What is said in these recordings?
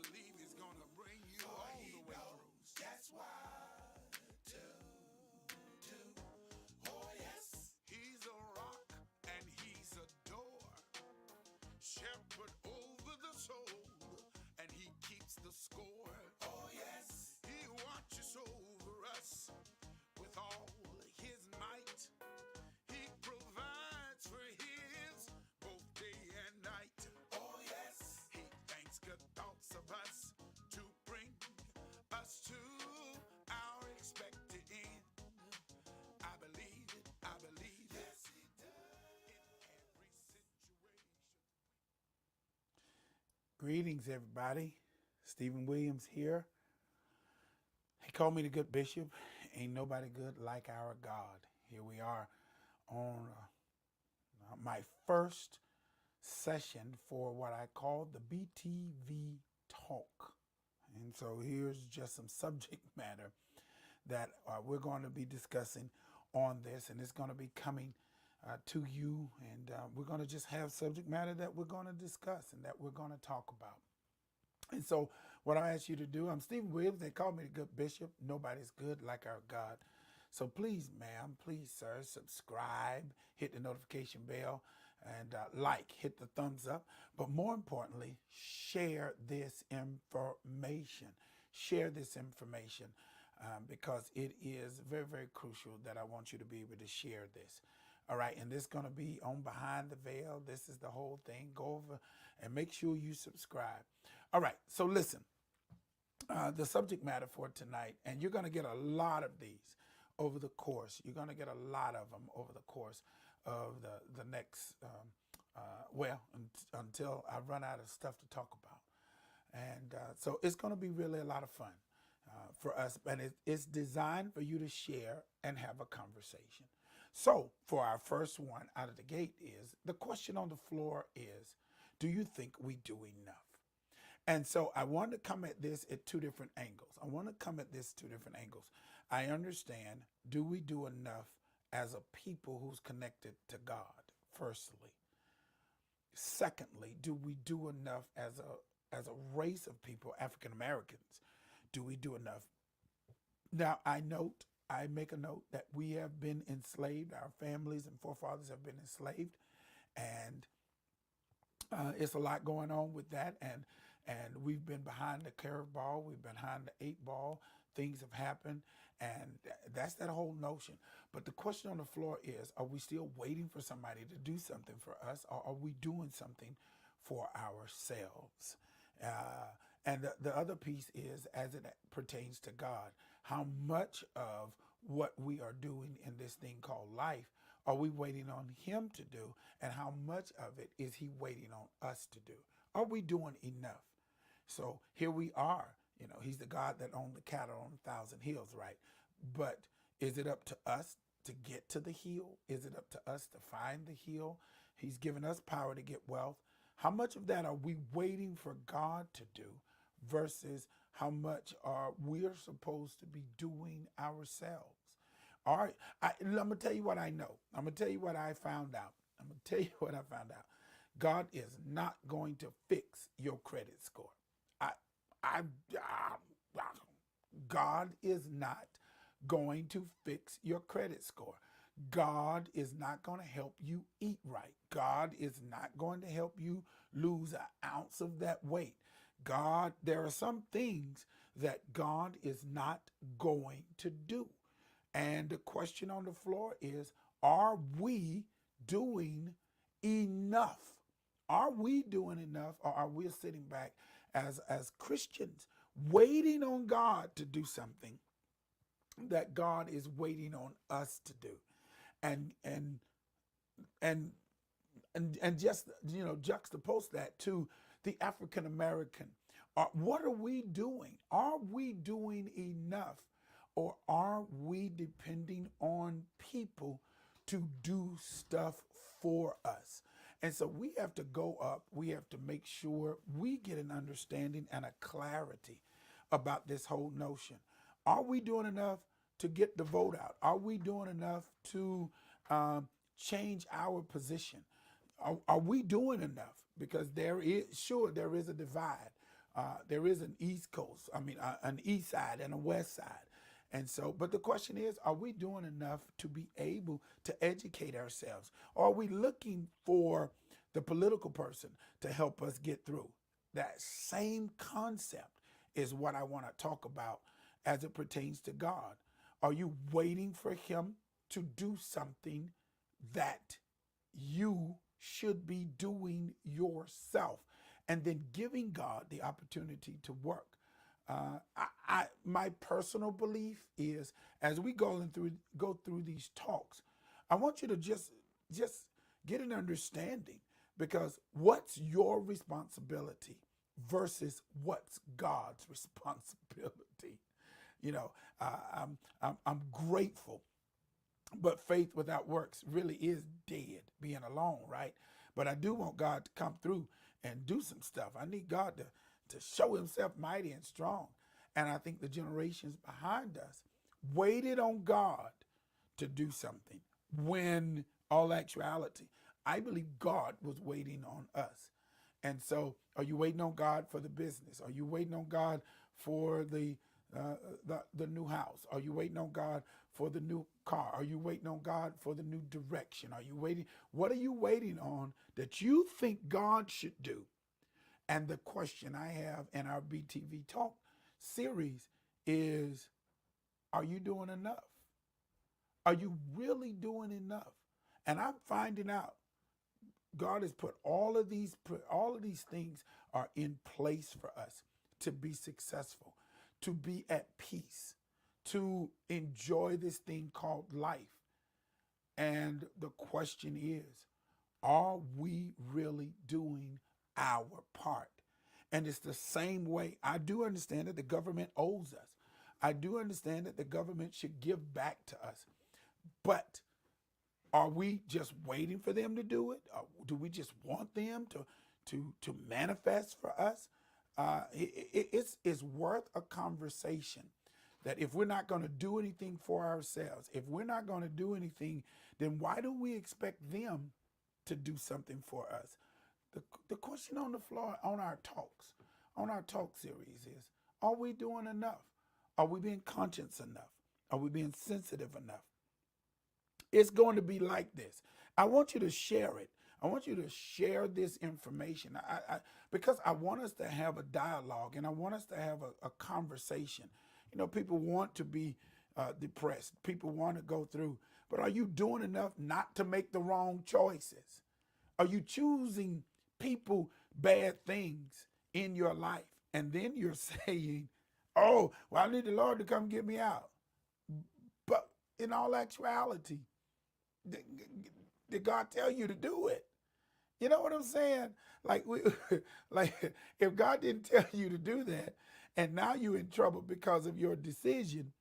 believe he's gonna bring you all the way through. That's why. Oh yes. He's a rock and he's a door, shepherd over the soul, and he keeps the score. Oh yes. He watches over us with all his might. He provides for his both day and night. Oh yes. He thinks good thoughts of us to bring us to our expected end. I believe it, I believe it. Yes, he does. In every situation. Greetings, everybody. Stephen Williams here. He called me the good bishop. Ain't nobody good like our God. Here we are on my first session for what I call the BTV Talk. And so here's just some subject matter that we're going to be discussing on this, and it's going to be coming to you, and we're going to just have subject matter that we're going to discuss and that we're going to talk about. And so what I ask you to do, I'm Stephen Williams. They call me the good bishop. Nobody's good like our God. So please, ma'am, please, sir, subscribe, hit the notification bell, and hit the thumbs up. But more importantly, share this information. Share this information because it is very, very crucial that I want you to be able to share this. All right, and this is going to be on Behind the Veil. This is the whole thing. Go over and make sure you subscribe. All right, so listen, the subject matter for tonight, and you're going to get a lot of these over the course. You're going to get a lot of them over the course of the next, until I run out of stuff to talk about. And so it's going to be really a lot of fun for us, and it's designed for you to share and have a conversation. So for our first one out of the gate is, the question on the floor is, do you think we do enough? And so I want to come at this at two different angles. I understand, do we do enough as a people who's connected to God, firstly? Secondly, do we do enough as a race of people, African Americans? Do we do enough? Now, I make a note that we have been enslaved. Our families and forefathers have been enslaved. And it's a lot going on with that. And we've been behind the curveball. We've been behind the 8 ball. Things have happened. And that's that whole notion. But the question on the floor is, are we still waiting for somebody to do something for us? Or are we doing something for ourselves? And the other piece is, as it pertains to God, how much of what we are doing in this thing called life are we waiting on him to do? And how much of it is he waiting on us to do? Are we doing enough? So here we are. He's the God that owned the cattle on 1,000 hills, right? But is it up to us to get to the hill? Is it up to us to find the hill? He's given us power to get wealth. How much of that are we waiting for God to do versus how much are we're supposed to be doing ourselves? All right, I'm going to tell you what I know. I'm going to tell you what I found out. God is not going to fix your credit score. God is not going to fix your credit score. God is not going to help you eat right. God is not going to help you lose an ounce of that weight. There are some things that God is not going to do. And the question on the floor is, are we doing enough? Are we doing enough, or are we sitting back as Christians waiting on God to do something that God is waiting on us to do? And just juxtapose that to the African American. What are we doing? Are we doing enough, or are we depending on people to do stuff for us? And so we have to go up. We have to make sure we get an understanding and a clarity about this whole notion. Are we doing enough to get the vote out? Are we doing enough to change our position? Are we doing enough? Because there is a divide. There is an East Coast, an East Side and a West Side. And so, but the question is, are we doing enough to be able to educate ourselves? Or are we looking for the political person to help us get through? That same concept is what I want to talk about as it pertains to God. Are you waiting for him to do something that you should be doing yourself, and then giving God the opportunity to work? My personal belief is, as we go through these talks, I want you to just get an understanding, because what's your responsibility versus what's God's responsibility? You know, I'm grateful, but faith without works really is dead, being alone, right? But I do want God to come through and do some stuff. I need God to show himself mighty and strong. And I think the generations behind us waited on God to do something, when all actuality, I believe God was waiting on us. And so, are you waiting on God for the business? Are you waiting on God for the new house? Are you waiting on God for the new car? Are you waiting on God for the new direction? Are you waiting? What are you waiting on that you think God should do? And the question I have in our BTV Talk series is, are you doing enough? Are you really doing enough? And I'm finding out God has put all of these things are in place for us to be successful, to be at peace, to enjoy this thing called life. And the question is, are we really doing our part? And it's the same way. I do understand that the government owes us. I do understand that the government should give back to us. But are we just waiting for them to do it? Do we just want them to manifest for us? It's worth a conversation, that if we're not going to do anything for ourselves, if we're not going to do anything, then why do we expect them to do something for us? The question on the floor on our talk series is, are we doing enough? Are we being conscious enough? Are we being sensitive enough? It's going to be like this. I want you to share it. I want you to share this information, because I want us to have a dialogue, and I want us to have a conversation. You know, people want to be depressed. People want to go through. But are you doing enough not to make the wrong choices? Are you choosing people bad things in your life, and then you're saying, oh, well, I need the Lord to come get me out? But in all actuality, did God tell you to do it? You know what I'm saying? Like, like, if God didn't tell you to do that, and now you're in trouble because of your decision,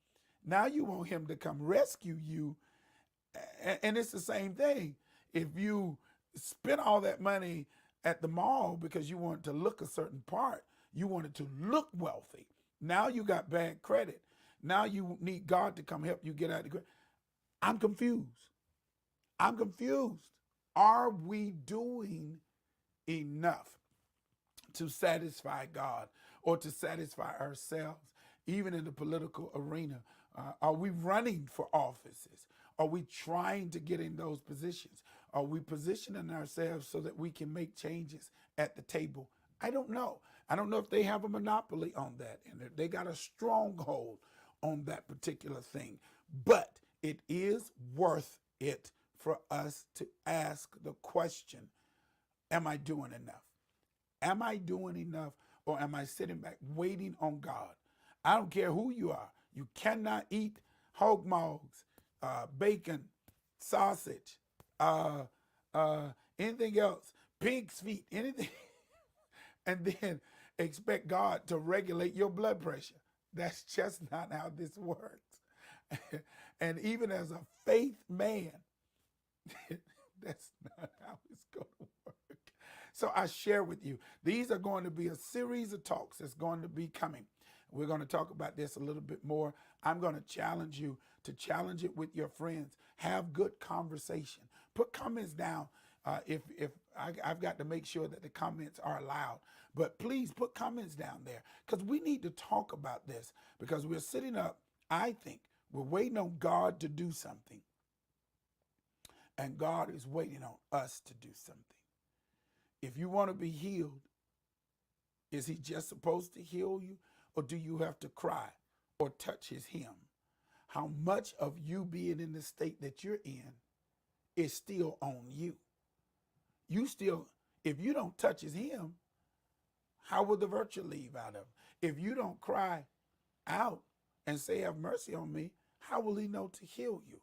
now you want him to come rescue you. And it's the same thing. If you spent all that money at the mall because you wanted to look a certain part, you wanted to look wealthy. Now you got bad credit. Now you need God to come help you get out of the credit. I'm confused. Are we doing enough to satisfy God or to satisfy ourselves, even in the political arena? Are we running for offices? Are we trying to get in those positions? Are we positioning ourselves so that we can make changes at the table? I don't know. I don't know if they have a monopoly on that, and they got a stronghold on that particular thing. But it is worth it for us to ask the question, am I doing enough? Am I doing enough, or am I sitting back waiting on God? I don't care who you are. You cannot eat hog maws, bacon, sausage, anything else, pig's feet, anything, and then expect God to regulate your blood pressure. That's just not how this works. And even as a faith man, that's not how it's going to work. So I share with you, these are going to be a series of talks that's going to be coming. We're going to talk about this a little bit more. I'm going to challenge you to challenge it with your friends. Have good conversation. Put comments down I've got to make sure that the comments are allowed, but please put comments down there because we need to talk about this because we're sitting up. I think we're waiting on God to do something, and God is waiting on us to do something. If you want to be healed, is he just supposed to heal you, or do you have to cry or touch his hem? How much of you being in the state that you're in is still on you? You still, if you don't touch his hem, how will the virtue leave out of him? If you don't cry out and say, have mercy on me, how will he know to heal you?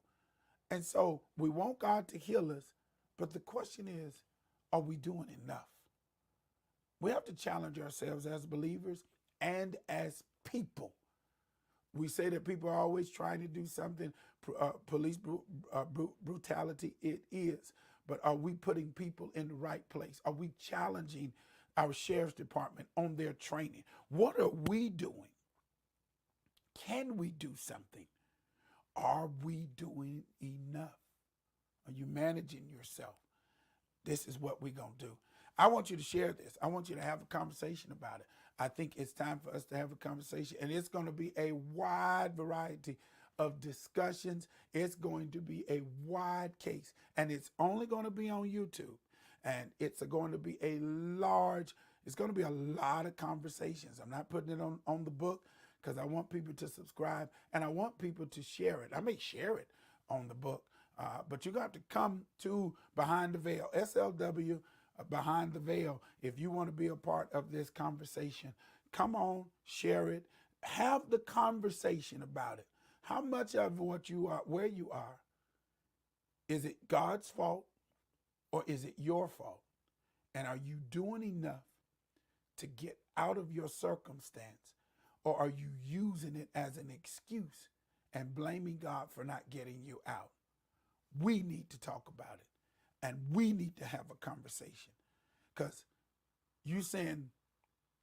And so we want God to heal us, but the question is, are we doing enough? We have to challenge ourselves as believers and as people. We say that people are always trying to do something, police brutality, it is. But are we putting people in the right place? Are we challenging our sheriff's department on their training? What are we doing? Can we do something? Are we doing enough? Are you managing yourself? This is what we're going to do. I want you to share this. I want you to have a conversation about it. I think it's time for us to have a conversation, and it's going to be a wide variety of discussions. It's going to be a wide case, and it's only going to be on YouTube, and it's going to be it's going to be a lot of conversations. I'm not putting it on the book because I want people to subscribe, and I want people to share it. I may share it on the book, but you're going to have to come to Behind the Veil, SLW, Behind the Veil. If you want to be a part of this conversation, come on, share it, have the conversation about it. How much of what you are, where you are, is it God's fault or is it your fault? And are you doing enough to get out of your circumstance, or are you using it as an excuse and blaming God for not getting you out? We need to talk about it. And we need to have a conversation, because you saying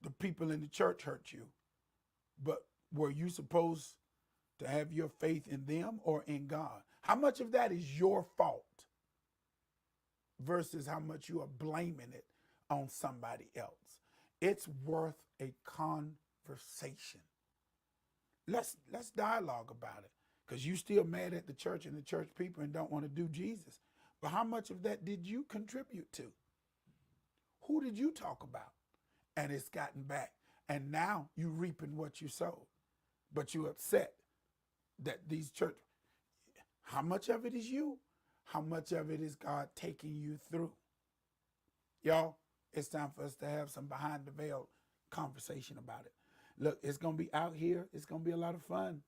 the people in the church hurt you, but were you supposed to have your faith in them or in God? How much of that is your fault versus how much you are blaming it on somebody else? It's worth a conversation. Let's dialogue about it, because you still mad at the church and the church people and don't want to do Jesus. But how much of that did you contribute to? Who did you talk about? And it's gotten back. And now you reaping what you sowed. But you upset that these church, how much of it is you? How much of it is God taking you through? Y'all, it's time for us to have some behind the veil conversation about it. Look, it's going to be out here. It's going to be a lot of fun.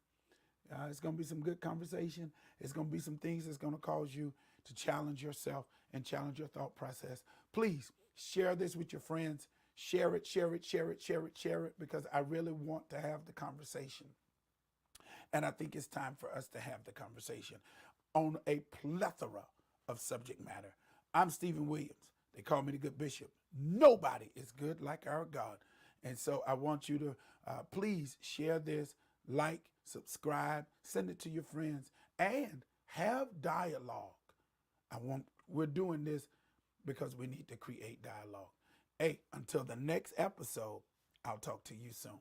It's going to be some good conversation. It's going to be some things that's going to cause you to challenge yourself and challenge your thought process. Please share this with your friends. Share it, share it, share it, share it, share it, because I really want to have the conversation. And I think it's time for us to have the conversation on a plethora of subject matter. I'm Stephen Williams. They call me the Good Bishop. Nobody is good like our God. And so I want you to please share this, like, subscribe, send it to your friends, and have dialogue. We're doing this because we need to create dialogue. Hey, until the next episode, I'll talk to you soon.